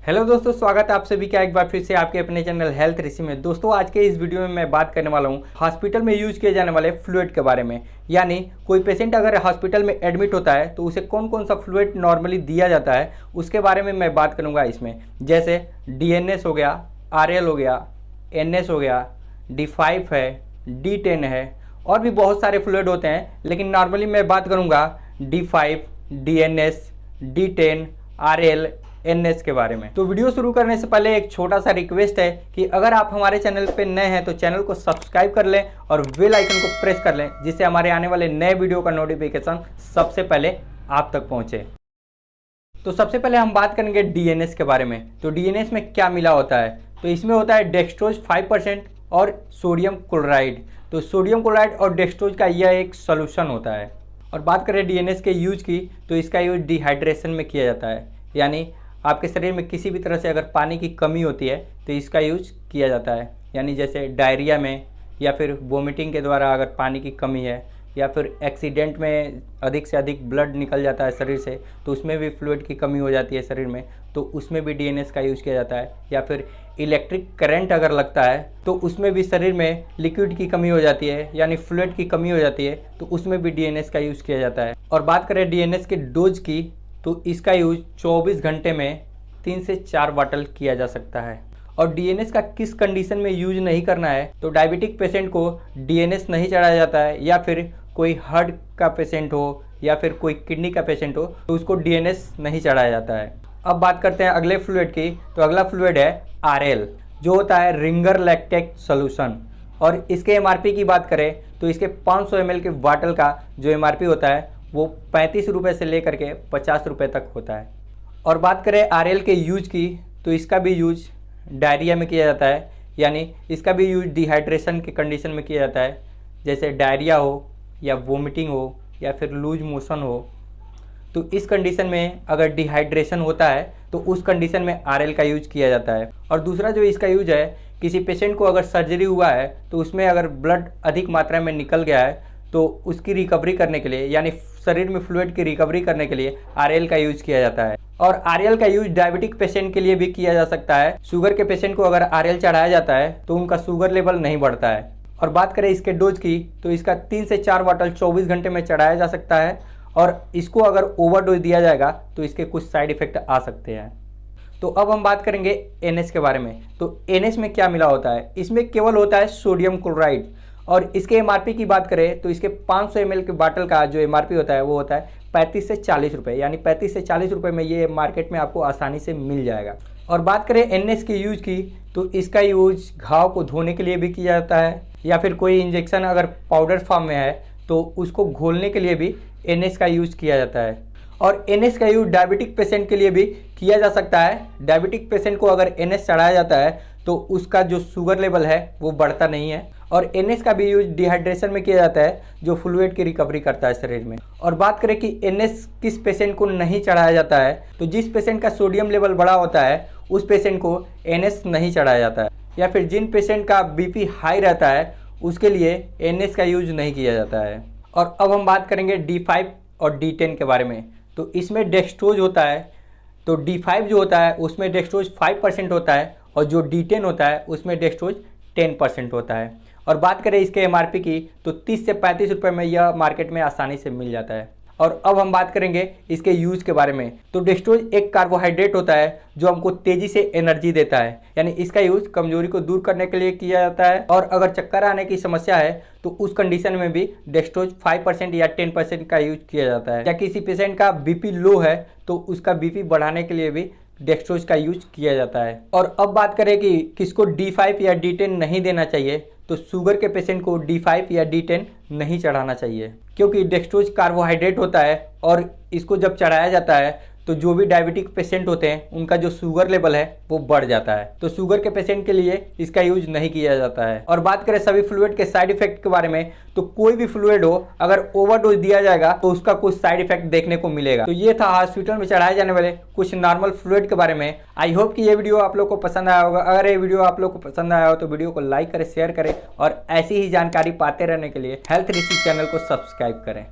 Hello दोस्तों, स्वागत है आप सभी का एक बार फिर से आपके अपने चैनल हेल्थ ऋषि में। दोस्तों, आज के इस वीडियो में मैं बात करने वाला हूं हॉस्पिटल में यूज किए जाने वाले फ्लूइड के बारे में। यानी कोई पेशेंट अगर हॉस्पिटल में एडमिट होता है तो उसे कौन कौन सा फ्लूइड नॉर्मली दिया जाता है उसके बारे में मैं बात करूँगा इसमें। जैसे DNS हो गया, RL हो गया, NS हो गया, D5 है, D10 है और भी बहुत सारे फ्लूइड होते हैं, लेकिन नॉर्मली मैं बात करूँगा D5, DNS, D10, RL, NS के बारे में। तो वीडियो शुरू करने से पहले एक छोटा सा रिक्वेस्ट है कि अगर आप हमारे चैनल पे नए हैं तो चैनल को सब्सक्राइब कर लें और बेल आइकन को प्रेस कर लें, जिससे हमारे आने वाले नए वीडियो का नोटिफिकेशन सबसे पहले आप तक पहुंचे। तो सबसे पहले हम बात करेंगे DNS के बारे में। तो DNS में क्या मिला होता है? तो इसमें होता है डेक्सट्रोज 5% और सोडियम क्लोराइड। तो सोडियम क्लोराइड और डेक्सट्रोज का यह एक सोल्यूशन होता है। और बात करें DNS के यूज की, तो इसका यूज डिहाइड्रेशन में किया जाता है। यानी आपके शरीर में किसी भी तरह से अगर पानी की कमी होती है तो इसका यूज किया जाता है। यानी जैसे डायरिया में, या फिर वोमिटिंग के द्वारा अगर पानी की कमी है, या फिर एक्सीडेंट में अधिक से अधिक ब्लड निकल जाता है शरीर से, तो उसमें भी फ्लूइड की कमी हो जाती है शरीर में, तो उसमें भी DNS का यूज़ किया जाता है। या फिर इलेक्ट्रिक करंट अगर लगता है तो उसमें भी शरीर में लिक्विड की कमी हो जाती है, यानी फ्लूइड की कमी हो जाती है, तो उसमें भी DNS का यूज़ किया जाता है। और बात करें DNS के डोज की, तो इसका यूज 24 घंटे में 3 से 4 बॉटल किया जा सकता है। और DNS का किस कंडीशन में यूज नहीं करना है? तो डायबिटिक पेशेंट को DNS नहीं चढ़ाया जाता है, या फिर कोई हार्ट का पेशेंट हो, या फिर कोई किडनी का पेशेंट हो, तो उसको DNS नहीं चढ़ाया जाता है। अब बात करते हैं अगले फ्लूइड की। तो अगला फ्लूइड है RL, जो होता है रिंगर लैक्टेट सोल्यूशन। और इसके MRP की बात करें तो इसके 500 ml के बॉटल का जो MRP होता है वो 35 रुपये से लेकर के 50 रुपये तक होता है। और बात करें RL के यूज की, तो इसका भी यूज डायरिया में किया जाता है। यानी इसका भी यूज डिहाइड्रेशन के कंडीशन में किया जाता है, जैसे डायरिया हो, या वोमिटिंग हो, या फिर लूज मोशन हो। तो इस कंडीशन में अगर डिहाइड्रेशन होता है तो उस कंडीशन में RL का यूज किया जाता है। और दूसरा जो इसका यूज है, किसी पेशेंट को अगर सर्जरी हुआ है तो उसमें अगर ब्लड अधिक मात्रा में निकल गया है तो उसकी रिकवरी करने के लिए, यानी शरीर में फ्लूइड की रिकवरी करने के लिए RL का यूज किया जाता है। और RL का यूज डायबिटिक पेशेंट के लिए भी किया जा सकता है। शुगर के पेशेंट को अगर RL चढ़ाया जाता है तो उनका शुगर लेवल नहीं बढ़ता है। और बात करें इसके डोज की, तो इसका 3 से 4 बॉटल 24 घंटे में चढ़ाया जा सकता है। और इसको अगर ओवरडोज दिया जाएगा तो इसके कुछ साइड इफेक्ट आ सकते हैं। तो अब हम बात करेंगे NS के बारे में। तो NS में क्या मिला होता है? इसमें केवल होता है सोडियम क्लोराइड। और इसके MRP की बात करें तो इसके 500 ml के बाटल का जो MRP होता है वो होता है 35 से 40 रुपये। यानी 35 से 40 रुपये में ये मार्केट में आपको आसानी से मिल जाएगा। और बात करें NS के यूज की, तो इसका यूज घाव को धोने के लिए भी किया जाता है, या फिर कोई इंजेक्शन अगर पाउडर फॉर्म में है तो उसको घोलने के लिए भी NS का यूज किया जाता है। और NS का यूज डायबिटिक पेशेंट के लिए भी किया जा सकता है। डायबिटिक पेशेंट को अगर NS चढ़ाया जाता है तो उसका जो शुगर लेवल है वो बढ़ता नहीं है। और NS का भी यूज डिहाइड्रेशन में किया जाता है, जो फ्लूइड की रिकवरी करता है शरीर में। और बात करें कि NS किस पेशेंट को नहीं चढ़ाया जाता है, तो जिस पेशेंट का सोडियम लेवल बड़ा होता है उस पेशेंट को NS नहीं चढ़ाया जाता है। या फिर जिन पेशेंट का BP हाई रहता है उसके लिए NS का यूज नहीं किया जाता है। और अब हम बात करेंगे D5 और D10 के बारे में। तो इसमें डेक्सट्रोज होता है। तो D5 जो होता है उसमें डेक्सट्रोज 5% होता है, और जो D10 होता है उसमें डेक्सट्रोज 10% होता है। और बात करें इसके MRP की, तो 30 से 35 रुपये में यह मार्केट में आसानी से मिल जाता है। और अब हम बात करेंगे इसके यूज के बारे में। तो डेक्सट्रोज एक कार्बोहाइड्रेट होता है जो हमको तेजी से एनर्जी देता है। यानी इसका यूज कमजोरी को दूर करने के लिए किया जाता है। और अगर चक्कर आने की समस्या है तो उस कंडीशन में भी डेक्सट्रोज 5% या 10% का यूज किया जाता है। या किसी पेशेंट का BP लो है तो उसका BP बढ़ाने के लिए भी डेक्सट्रोज का यूज किया जाता है। और अब बात करें कि किसको D5 या D10 नहीं देना चाहिए, तो शुगर के पेशेंट को D5 या D10 नहीं चढ़ाना चाहिए, क्योंकि डेक्सट्रोज कार्बोहाइड्रेट होता है और इसको जब चढ़ाया जाता है तो जो भी डायबिटिक पेशेंट होते हैं उनका जो शुगर लेवल है वो बढ़ जाता है। तो शुगर के पेशेंट के लिए इसका यूज नहीं किया जाता है। और बात करें सभी फ्लूइड के साइड इफेक्ट के बारे में, तो कोई भी फ्लूइड हो अगर ओवरडोज दिया जाएगा तो उसका कुछ साइड इफेक्ट देखने को मिलेगा। तो ये था हॉस्पिटल में चढ़ाए जाने वाले कुछ नॉर्मल फ्लूइड के बारे में। आई होप कि ये वीडियो आप लोग को पसंद आया होगा। अगर ये वीडियो आप लोग को पसंद आया हो तो वीडियो को लाइक करें, शेयर करें, और ऐसी ही जानकारी पाते रहने के लिए हेल्थ ऋषि चैनल को सब्सक्राइब करें।